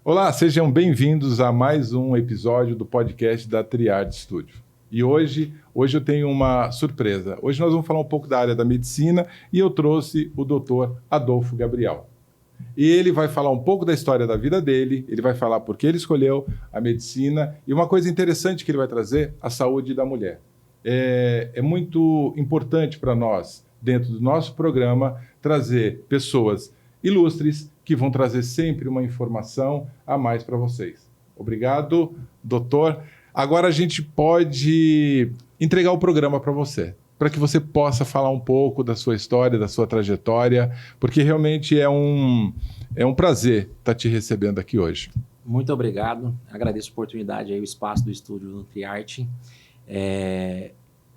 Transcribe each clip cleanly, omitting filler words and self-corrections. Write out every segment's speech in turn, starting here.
Olá, sejam bem-vindos a mais um episódio do podcast da Triad Studio. E hoje eu tenho uma surpresa. Hoje nós vamos falar um pouco da área da medicina e eu trouxe o Dr. Adolfo Gabriel. E ele vai falar um pouco da história da vida dele, ele vai falar por que ele escolheu a medicina e uma coisa interessante que ele vai trazer, a saúde da mulher. É muito importante para nós, dentro do nosso programa, trazer pessoas ilustres que vão trazer sempre uma informação a mais para vocês. Obrigado, doutor. Agora a gente pode entregar o programa para você, para que você possa falar um pouco da sua história, da sua trajetória, porque realmente é um prazer estar te recebendo aqui hoje. Muito obrigado, agradeço a oportunidade aí, o espaço do estúdio NutriArt.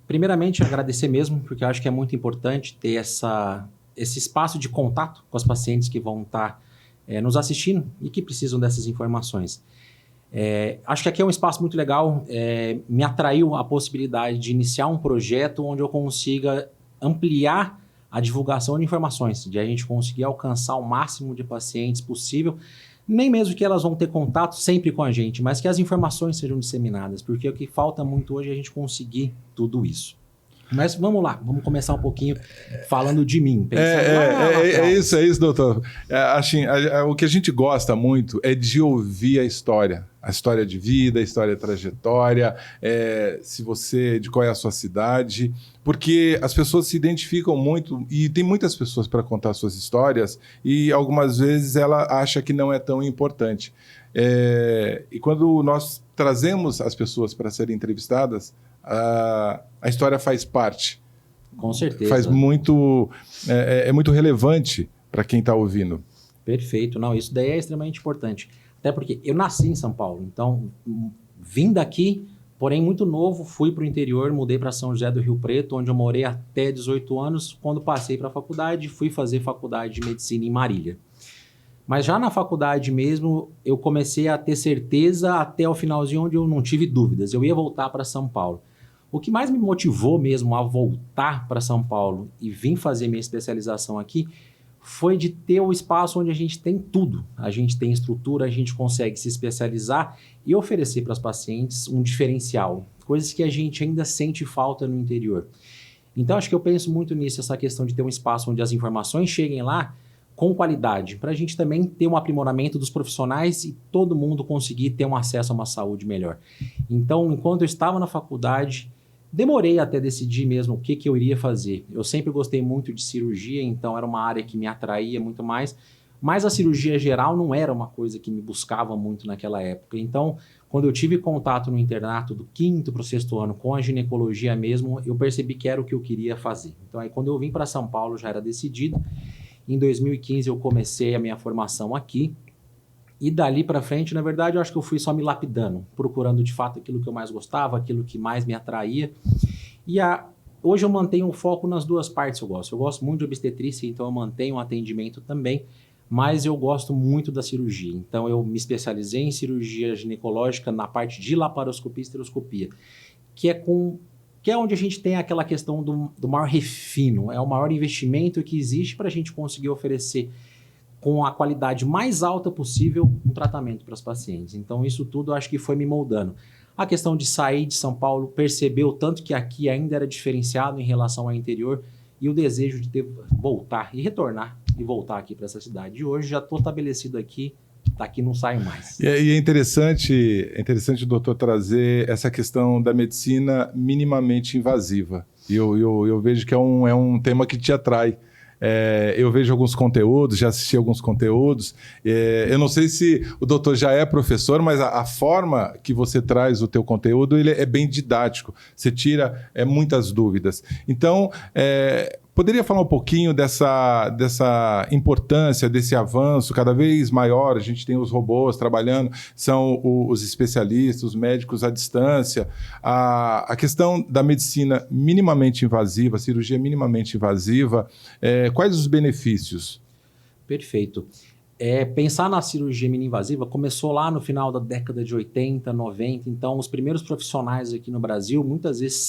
Primeiramente, agradecer mesmo, porque eu acho que é muito importante ter esse espaço de contato com as pacientes que vão estar nos assistindo e que precisam dessas informações. Acho que aqui é um espaço muito legal, me atraiu a possibilidade de iniciar um projeto onde eu consiga ampliar a divulgação de informações, de a gente conseguir alcançar o máximo de pacientes possível, nem mesmo que elas vão ter contato sempre com a gente, mas que as informações sejam disseminadas, porque o que falta muito hoje é a gente conseguir tudo isso. Mas vamos lá, vamos começar um pouquinho falando de mim. É isso, doutor. O que a gente gosta muito é de ouvir a história de vida, a história de trajetória, de qual é a sua cidade, porque as pessoas se identificam muito e tem muitas pessoas para contar suas histórias e algumas vezes ela acha que não é tão importante. E quando nós trazemos as pessoas para serem entrevistadas, a história faz parte. Com certeza. Faz muito, é muito relevante para quem está ouvindo. Perfeito. Não, isso daí é extremamente importante. Até porque eu nasci em São Paulo, então vim daqui, porém muito novo, fui para o interior, mudei para São José do Rio Preto, onde eu morei até 18 anos. Quando passei para a faculdade, fui fazer faculdade de medicina em Marília. Mas já na faculdade mesmo, eu comecei a ter certeza até o finalzinho, onde eu não tive dúvidas. Eu ia voltar para São Paulo. O que mais me motivou mesmo a voltar para São Paulo e vir fazer minha especialização aqui foi de ter o espaço onde a gente tem tudo. A gente tem estrutura, a gente consegue se especializar e oferecer para as pacientes um diferencial, coisas que a gente ainda sente falta no interior. Então, acho que eu penso muito nisso, essa questão de ter um espaço onde as informações cheguem lá com qualidade, para a gente também ter um aprimoramento dos profissionais e todo mundo conseguir ter um acesso a uma saúde melhor. Então, enquanto eu estava na faculdade, demorei até decidir mesmo o que eu iria fazer. Eu sempre gostei muito de cirurgia, então era uma área que me atraía muito mais, mas a cirurgia geral não era uma coisa que me buscava muito naquela época. Então, quando eu tive contato no internato do 5º para o 6º ano com a ginecologia mesmo, eu percebi que era o que eu queria fazer. Então, aí quando eu vim para São Paulo já era decidido. Em 2015 eu comecei a minha formação aqui e dali para frente, na verdade, eu acho que eu fui só me lapidando, procurando de fato aquilo que eu mais gostava, aquilo que mais me atraía. E hoje eu mantenho o foco nas duas partes. Eu gosto muito de obstetrícia, então eu mantenho o atendimento também, mas eu gosto muito da cirurgia. Então eu me especializei em cirurgia ginecológica na parte de laparoscopia e esteroscopia, que é onde a gente tem aquela questão do maior refino, é o maior investimento que existe para a gente conseguir oferecer com a qualidade mais alta possível um tratamento para as pacientes. Então isso tudo eu acho que foi me moldando. A questão de sair de São Paulo, perceber o tanto que aqui ainda era diferenciado em relação ao interior e o desejo de voltar e retornar e voltar aqui para essa cidade. E hoje já estou estabelecido aqui, daqui não saio mais. E é interessante o doutor trazer essa questão da medicina minimamente invasiva. E eu vejo que é um tema que te atrai. Eu vejo alguns conteúdos, já assisti alguns conteúdos. Eu não sei se o doutor já é professor, mas a forma que você traz o teu conteúdo ele é bem didático. Você tira muitas dúvidas. Então, poderia falar um pouquinho dessa importância, desse avanço cada vez maior? A gente tem os robôs trabalhando, são os especialistas, os médicos à distância. A questão da medicina minimamente invasiva, cirurgia minimamente invasiva, quais os benefícios? Perfeito. Pensar na cirurgia mini-invasiva começou lá no final da década de 80, 90. Então, os primeiros profissionais aqui no Brasil muitas vezes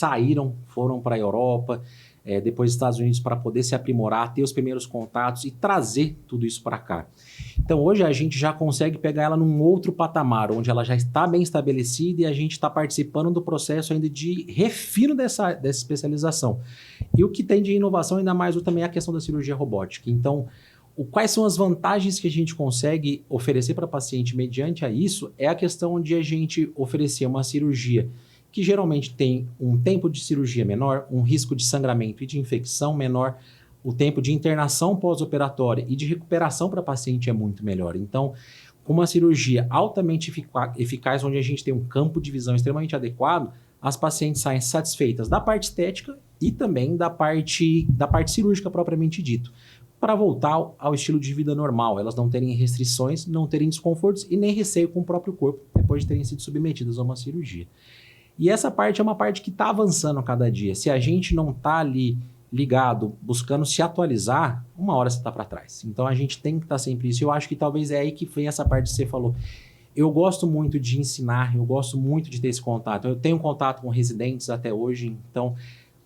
foram para a Europa, depois dos Estados Unidos para poder se aprimorar, ter os primeiros contatos e trazer tudo isso para cá. Então hoje a gente já consegue pegar ela num outro patamar, onde ela já está bem estabelecida e a gente está participando do processo ainda de refino dessa especialização. E o que tem de inovação ainda mais também é a questão da cirurgia robótica. Então, quais são as vantagens que a gente consegue oferecer para paciente mediante a isso é a questão de a gente oferecer uma cirurgia que geralmente tem um tempo de cirurgia menor, um risco de sangramento e de infecção menor, o tempo de internação pós-operatória e de recuperação para paciente é muito melhor. Então, com uma cirurgia altamente eficaz, onde a gente tem um campo de visão extremamente adequado, as pacientes saem satisfeitas da parte estética e também da parte cirúrgica propriamente dito, para voltar ao estilo de vida normal, elas não terem restrições, não terem desconfortos e nem receio com o próprio corpo depois de terem sido submetidas a uma cirurgia. E essa parte é uma parte que está avançando a cada dia. Se a gente não está ali ligado, buscando se atualizar, uma hora você está para trás. Então a gente tem que estar sempre isso. Eu acho que talvez é aí que vem essa parte que você falou. Eu gosto muito de ensinar, eu gosto muito de ter esse contato. Eu tenho contato com residentes até hoje, então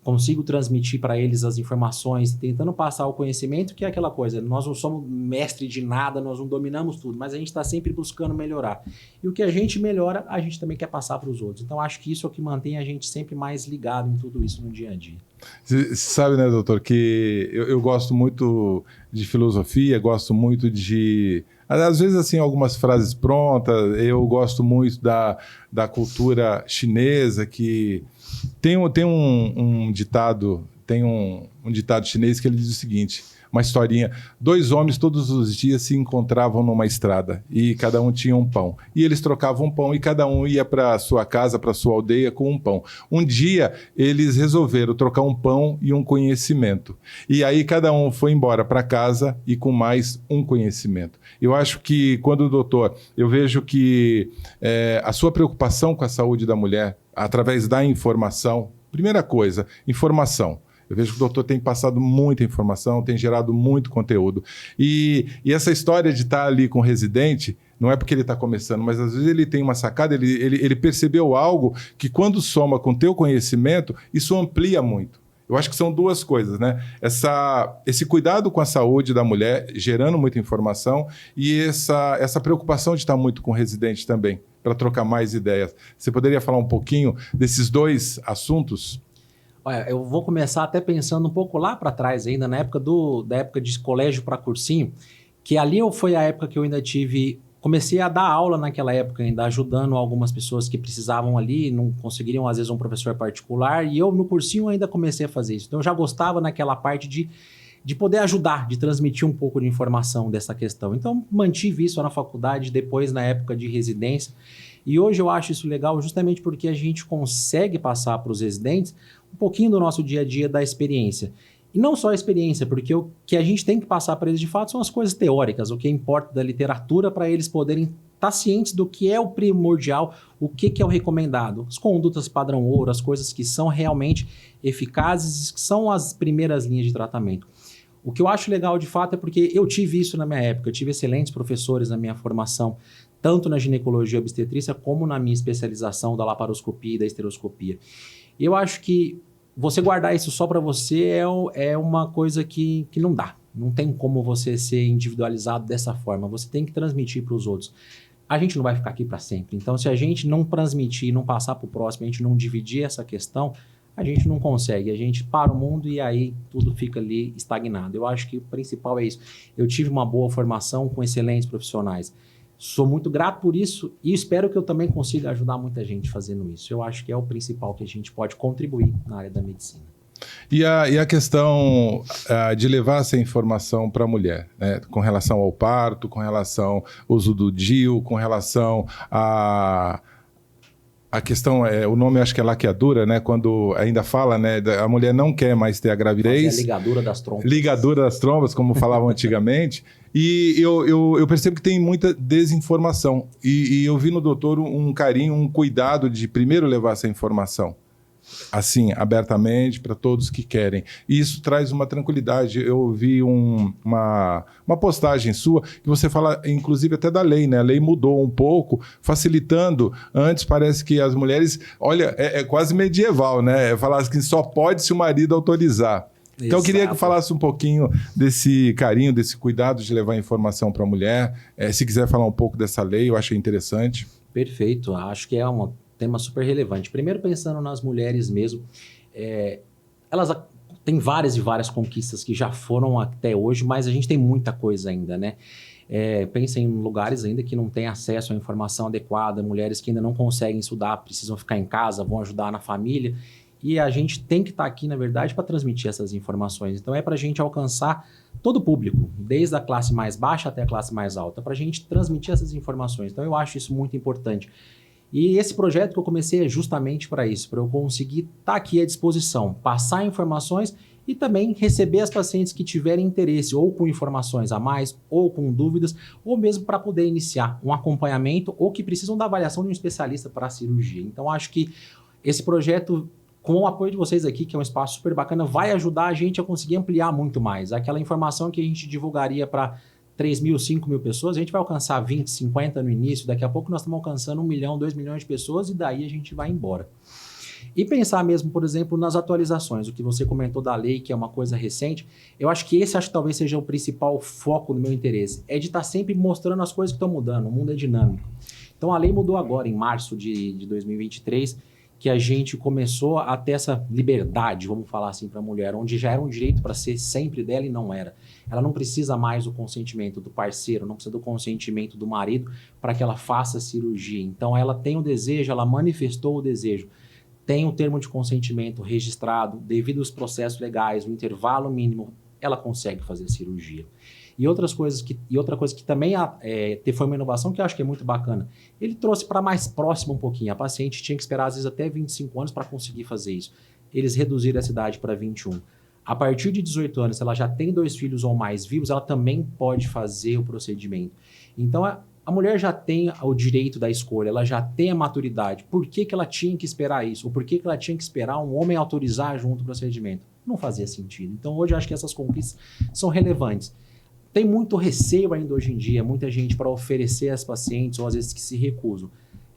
consigo transmitir para eles as informações, tentando passar o conhecimento, que é aquela coisa, nós não somos mestre de nada, nós não dominamos tudo, mas a gente está sempre buscando melhorar. E o que a gente melhora, a gente também quer passar para os outros. Então, acho que isso é o que mantém a gente sempre mais ligado em tudo isso no dia a dia. Você sabe, né, doutor, que eu gosto muito de filosofia, gosto muito de... Às vezes, assim, algumas frases prontas, eu gosto muito da cultura chinesa, que tem um ditado chinês que ele diz o seguinte, uma historinha: 2 homens todos os dias se encontravam numa estrada e cada um tinha um pão. E eles trocavam pão e cada um ia para sua casa, para sua aldeia com um pão. Um dia eles resolveram trocar um pão e um conhecimento. E aí cada um foi embora para casa e com mais um conhecimento. Eu acho que quando, doutor, eu vejo que a sua preocupação com a saúde da mulher, através da informação, primeira coisa, informação. Eu vejo que o doutor tem passado muita informação, tem gerado muito conteúdo. E essa história de estar ali com o residente, não é porque ele está começando, mas às vezes ele tem uma sacada, ele percebeu algo que quando soma com o teu conhecimento, isso amplia muito. Eu acho que são 2 coisas, né? Esse cuidado com a saúde da mulher, gerando muita informação, e essa preocupação de estar muito com o residente também, para trocar mais ideias. Você poderia falar um pouquinho desses 2 assuntos? Olha, eu vou começar até pensando um pouco lá para trás ainda, na época da época de colégio para cursinho, que ali foi a época que eu ainda comecei a dar aula naquela época ainda, ajudando algumas pessoas que precisavam ali, não conseguiriam às vezes um professor particular, e eu no cursinho ainda comecei a fazer isso. Então eu já gostava naquela parte de poder ajudar, de transmitir um pouco de informação dessa questão. Então mantive isso na faculdade, depois na época de residência, e hoje eu acho isso legal justamente porque a gente consegue passar para os residentes um pouquinho do nosso dia a dia da experiência. E não só a experiência, porque o que a gente tem que passar para eles de fato são as coisas teóricas, o que importa da literatura para eles poderem estar cientes do que é o primordial, o que é o recomendado, as condutas padrão ouro, as coisas que são realmente eficazes, que são as primeiras linhas de tratamento. O que eu acho legal de fato é porque eu tive isso na minha época, eu tive excelentes professores na minha formação, tanto na ginecologia e obstetrícia como na minha especialização da laparoscopia e da esteroscopia. E eu acho que você guardar isso só para você é uma coisa que não dá. Não tem como você ser individualizado dessa forma. Você tem que transmitir para os outros. A gente não vai ficar aqui para sempre. Então, se a gente não transmitir, não passar para o próximo, a gente não dividir essa questão, a gente não consegue. A gente para o mundo e aí tudo fica ali estagnado. Eu acho que o principal é isso. Eu tive uma boa formação com excelentes profissionais. Sou muito grato por isso e espero que eu também consiga ajudar muita gente fazendo isso. Eu acho que é o principal que a gente pode contribuir na área da medicina. E a questão de levar essa informação para a mulher, né? Com relação ao parto, com relação ao uso do DIU, com relação a questão, o nome acho que é laqueadura, né? Quando ainda fala, né? A mulher não quer mais ter a gravidez. Fazer a ligadura das trompas. Ligadura das trompas, como falavam antigamente. E eu percebo que tem muita desinformação. E eu vi no doutor um carinho, um cuidado de primeiro levar essa informação. assim, abertamente para todos que querem. E isso traz uma tranquilidade. Eu vi uma postagem sua que você fala, inclusive, até da lei, né? A lei mudou um pouco, facilitando. Antes parece que as mulheres... Olha, é quase medieval, né? Falar que só pode se o marido autorizar. Então, eu queria que falasse um pouquinho desse carinho, desse cuidado de levar informação para a mulher. Se quiser falar um pouco dessa lei, eu achei interessante. Perfeito. Acho que é um tema super relevante. Primeiro, pensando nas mulheres mesmo, elas têm várias e várias conquistas que já foram até hoje, mas a gente tem muita coisa ainda, né? Pensem em lugares ainda que não têm acesso à informação adequada, mulheres que ainda não conseguem estudar, precisam ficar em casa, vão ajudar na família. E a gente tem que estar aqui, na verdade, para transmitir essas informações. Então, é para a gente alcançar todo o público, desde a classe mais baixa até a classe mais alta, para a gente transmitir essas informações. Então, eu acho isso muito importante. E esse projeto que eu comecei é justamente para isso, para eu conseguir estar aqui à disposição, passar informações e também receber as pacientes que tiverem interesse, ou com informações a mais, ou com dúvidas, ou mesmo para poder iniciar um acompanhamento, ou que precisam da avaliação de um especialista para a cirurgia. Então, acho que esse projeto, com o apoio de vocês aqui, que é um espaço super bacana, vai ajudar a gente a conseguir ampliar muito mais. Aquela informação que a gente divulgaria para 3 mil, 5 mil pessoas, a gente vai alcançar 20, 50 no início, daqui a pouco nós estamos alcançando 1 milhão, 2 milhões de pessoas e daí a gente vai embora. E pensar mesmo, por exemplo, nas atualizações, o que você comentou da lei, que é uma coisa recente, eu acho que esse talvez seja o principal foco do meu interesse, é de estar sempre mostrando as coisas que estão mudando, o mundo é dinâmico. Então a lei mudou agora, em março de 2023, que a gente começou a ter essa liberdade, vamos falar assim, para a mulher, onde já era um direito para ser sempre dela e não era. Ela não precisa mais do consentimento do parceiro, não precisa do consentimento do marido para que ela faça a cirurgia. Então, ela tem o desejo, ela manifestou o desejo, tem o termo de consentimento registrado, devido aos processos legais, o intervalo mínimo, ela consegue fazer a cirurgia. E outra coisa que também foi uma inovação que eu acho que é muito bacana. Ele trouxe para mais próximo um pouquinho. A paciente tinha que esperar, às vezes, até 25 anos para conseguir fazer isso. Eles reduziram essa idade para 21. A partir de 18 anos, se ela já tem 2 filhos ou mais vivos, ela também pode fazer o procedimento. Então, a mulher já tem o direito da escolha, ela já tem a maturidade. Por que ela tinha que esperar isso? Ou por que ela tinha que esperar um homem autorizar junto ao procedimento? Não fazia sentido. Então, hoje, eu acho que essas conquistas são relevantes. Tem muito receio ainda hoje em dia, muita gente para oferecer às pacientes, ou às vezes que se recusam.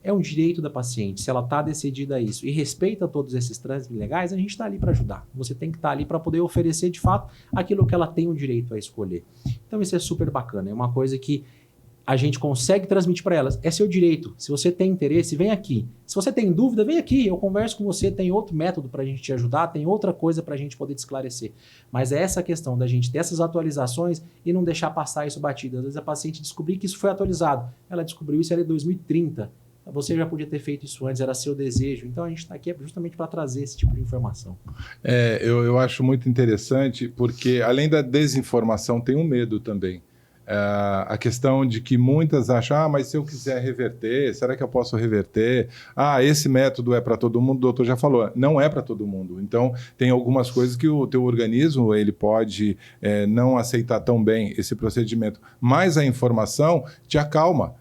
É um direito da paciente, se ela está decidida a isso e respeita todos esses trânsitos legais, a gente está ali para ajudar. Você tem que estar ali para poder oferecer, de fato, aquilo que ela tem o direito a escolher. Então isso é super bacana, é uma coisa que a gente consegue transmitir para elas. É seu direito. Se você tem interesse, vem aqui. Se você tem dúvida, vem aqui. Eu converso com você. Tem outro método para a gente te ajudar. Tem outra coisa para a gente poder te esclarecer. Mas é essa questão da gente ter essas atualizações e não deixar passar isso batido. Às vezes a paciente descobrir que isso foi atualizado. Ela descobriu isso em 2030. Você já podia ter feito isso antes, era seu desejo. Então a gente está aqui justamente para trazer esse tipo de informação. Eu acho muito interessante porque, além da desinformação, tem um medo também. A questão de que muitas acham, mas se eu quiser reverter, será que eu posso reverter? Esse método é para todo mundo, o doutor já falou, não é para todo mundo. Então, tem algumas coisas que o teu organismo ele pode não aceitar tão bem esse procedimento, mas a informação te acalma.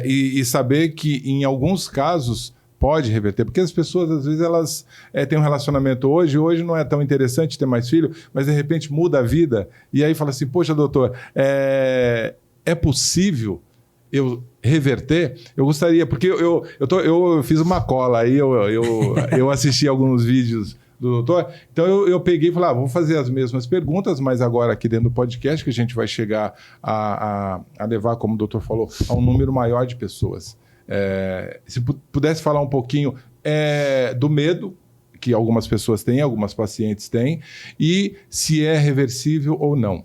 E saber que, em alguns casos, pode reverter, porque as pessoas, às vezes, elas têm um relacionamento hoje não é tão interessante ter mais filho, mas, de repente, muda a vida, e aí fala assim, poxa, doutor, é possível eu reverter? Eu gostaria, porque eu fiz uma cola, aí eu assisti alguns vídeos do doutor, então eu peguei e falei, vou fazer as mesmas perguntas, mas agora aqui dentro do podcast, que a gente vai chegar a levar, como o doutor falou, a um número maior de pessoas. Se pudesse falar um pouquinho do medo que algumas pessoas têm, algumas pacientes têm, e se é reversível ou não.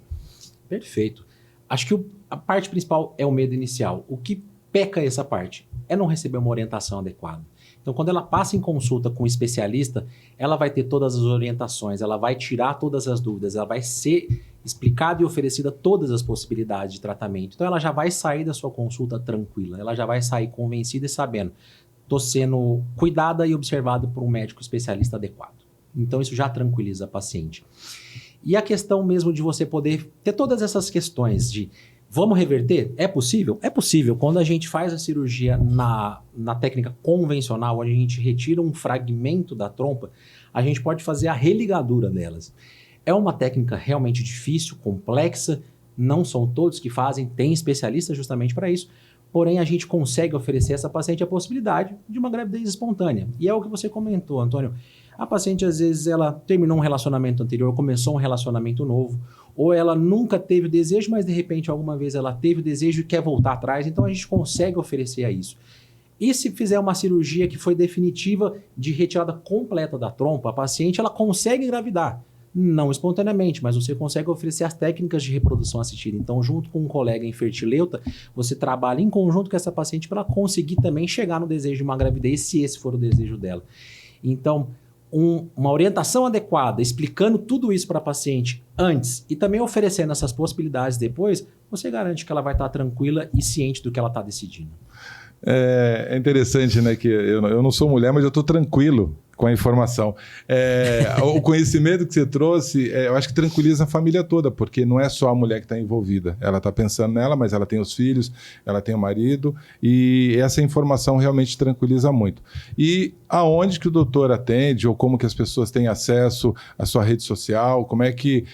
Perfeito. Acho que a parte principal é o medo inicial. O que peca essa parte é não receber uma orientação adequada. Então, quando ela passa em consulta com um especialista, ela vai ter todas as orientações, ela vai tirar todas as dúvidas, ela vai ser explicada e oferecida todas as possibilidades de tratamento. Então, ela já vai sair da sua consulta tranquila, ela já vai sair convencida e sabendo, estou sendo cuidada e observada por um médico especialista adequado. Então, isso já tranquiliza a paciente. E a questão mesmo de você poder ter todas essas questões de Vamos reverter? É possível? É possível. Quando a gente faz a cirurgia na técnica convencional, onde a gente retira um fragmento da trompa, a gente pode fazer a religadura delas. É uma técnica realmente difícil, complexa, não são todos que fazem, tem especialistas justamente para isso, porém a gente consegue oferecer a essa paciente a possibilidade de uma gravidez espontânea. E é o que você comentou, Antônio. A paciente, às vezes, ela terminou um relacionamento anterior, começou um relacionamento novo, ou ela nunca teve o desejo, mas de repente alguma vez ela teve o desejo e quer voltar atrás, então a gente consegue oferecer a isso. E se fizer uma cirurgia que foi definitiva de retirada completa da trompa, a paciente ela consegue engravidar. Não espontaneamente, mas você consegue oferecer as técnicas de reprodução assistida. Então, junto com um colega infertileuta, você trabalha em conjunto com essa paciente para conseguir também chegar no desejo de uma gravidez, se esse for o desejo dela. Então, uma orientação adequada, explicando tudo isso para a paciente antes e também oferecendo essas possibilidades depois, você garante que ela vai estar tranquila e ciente do que ela está decidindo. É interessante, né, que eu não sou mulher, mas eu estou tranquilo com a informação. O conhecimento que você trouxe, eu acho que tranquiliza a família toda, porque não é só a mulher que está envolvida. Ela está pensando nela, mas ela tem os filhos, ela tem o marido, e essa informação realmente tranquiliza muito. E aonde que o doutor atende, ou como que as pessoas têm acesso à sua rede social, como é que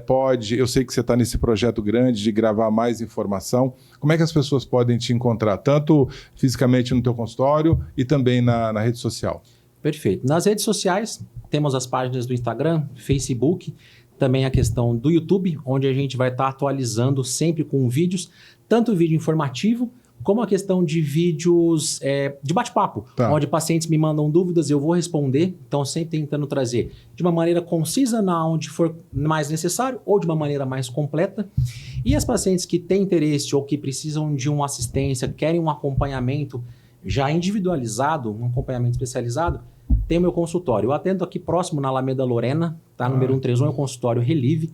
pode... Eu sei que você está nesse projeto grande de gravar mais informação. Como é que as pessoas podem te encontrar, tanto fisicamente no teu consultório e também na rede social? Perfeito. Nas redes sociais, temos as páginas do Instagram, Facebook, também a questão do YouTube, onde a gente vai estar atualizando sempre com vídeos, tanto vídeo informativo, como a questão de vídeos de bate-papo, onde pacientes me mandam dúvidas, eu vou responder, então sempre tentando trazer de uma maneira concisa, onde for mais necessário, ou de uma maneira mais completa. E as pacientes que têm interesse ou que precisam de uma assistência, querem um acompanhamento já individualizado, um acompanhamento especializado, tem o meu consultório. Eu atendo aqui próximo na Alameda Lorena, tá? Número 131 é o consultório Relive.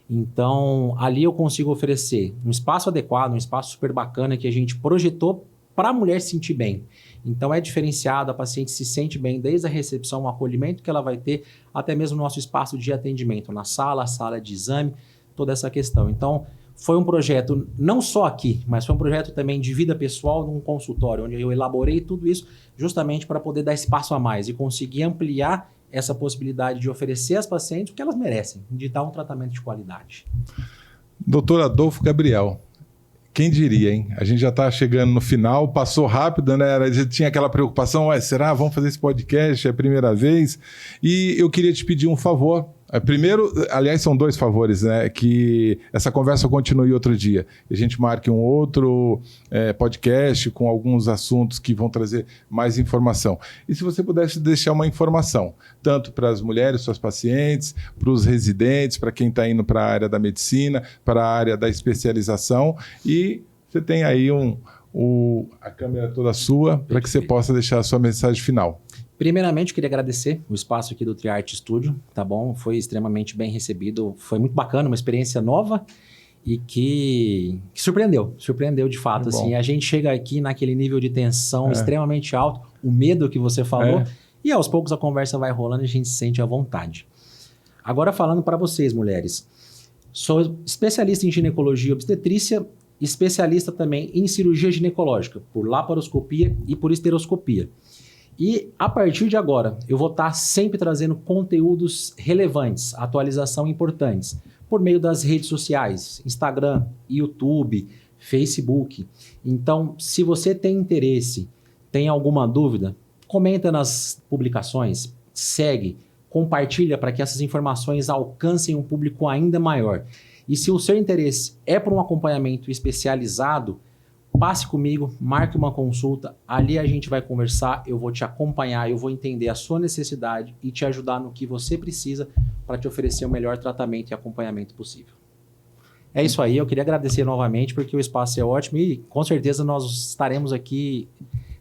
Então, ali eu consigo oferecer um espaço adequado, um espaço super bacana que a gente projetou para a mulher se sentir bem. Então, é diferenciado, a paciente se sente bem desde a recepção, o acolhimento que ela vai ter, até mesmo o nosso espaço de atendimento na sala, a sala de exame, toda essa questão. Então, foi um projeto não só aqui, mas foi um projeto também de vida pessoal num consultório, onde eu elaborei tudo isso justamente para poder dar espaço a mais e conseguir ampliar essa possibilidade de oferecer às pacientes o que elas merecem, de dar um tratamento de qualidade. Doutor Adolfo Gabriel, quem diria, hein? A gente já está chegando no final, passou rápido, né? A gente tinha aquela preocupação, será? Vamos fazer esse podcast, é a primeira vez? E eu queria te pedir um favor. Primeiro, aliás, são 2 favores, né? Que essa conversa continue outro dia. A gente marque um outro podcast com alguns assuntos que vão trazer mais informação. E se você pudesse deixar uma informação, tanto para as mulheres, suas pacientes, para os residentes, para quem está indo para a área da medicina, para a área da especialização, e você tem aí a câmera toda sua para que você possa deixar a sua mensagem final. Primeiramente, eu queria agradecer o espaço aqui do Triarte Studio, tá bom? Foi extremamente bem recebido, foi muito bacana, uma experiência nova e que surpreendeu de fato. Assim, a gente chega aqui naquele nível de tensão extremamente alto, o medo que você falou, e aos poucos a conversa vai rolando e a gente se sente à vontade. Agora falando para vocês, mulheres, sou especialista em ginecologia e obstetrícia, especialista também em cirurgia ginecológica, por laparoscopia e por esteroscopia. E a partir de agora, eu vou estar sempre trazendo conteúdos relevantes, atualização importantes, por meio das redes sociais, Instagram, YouTube, Facebook. Então, se você tem interesse, tem alguma dúvida, comenta nas publicações, segue, compartilha para que essas informações alcancem um público ainda maior. E se o seu interesse é por um acompanhamento especializado, passe comigo, marque uma consulta, ali a gente vai conversar, eu vou te acompanhar, eu vou entender a sua necessidade e te ajudar no que você precisa para te oferecer o melhor tratamento e acompanhamento possível. É isso aí, eu queria agradecer novamente porque o espaço é ótimo e com certeza nós estaremos aqui,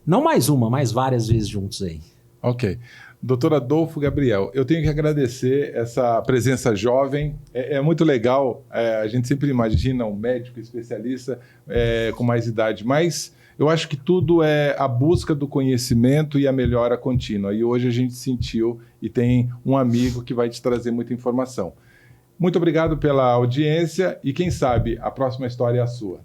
não mais uma, mas várias vezes juntos aí. Ok. Doutor Adolfo Gabriel, eu tenho que agradecer essa presença jovem. É muito legal, a gente sempre imagina um médico especialista com mais idade, mas eu acho que tudo é a busca do conhecimento e a melhora contínua. E hoje a gente sentiu e tem um amigo que vai te trazer muita informação. Muito obrigado pela audiência e quem sabe a próxima história é a sua.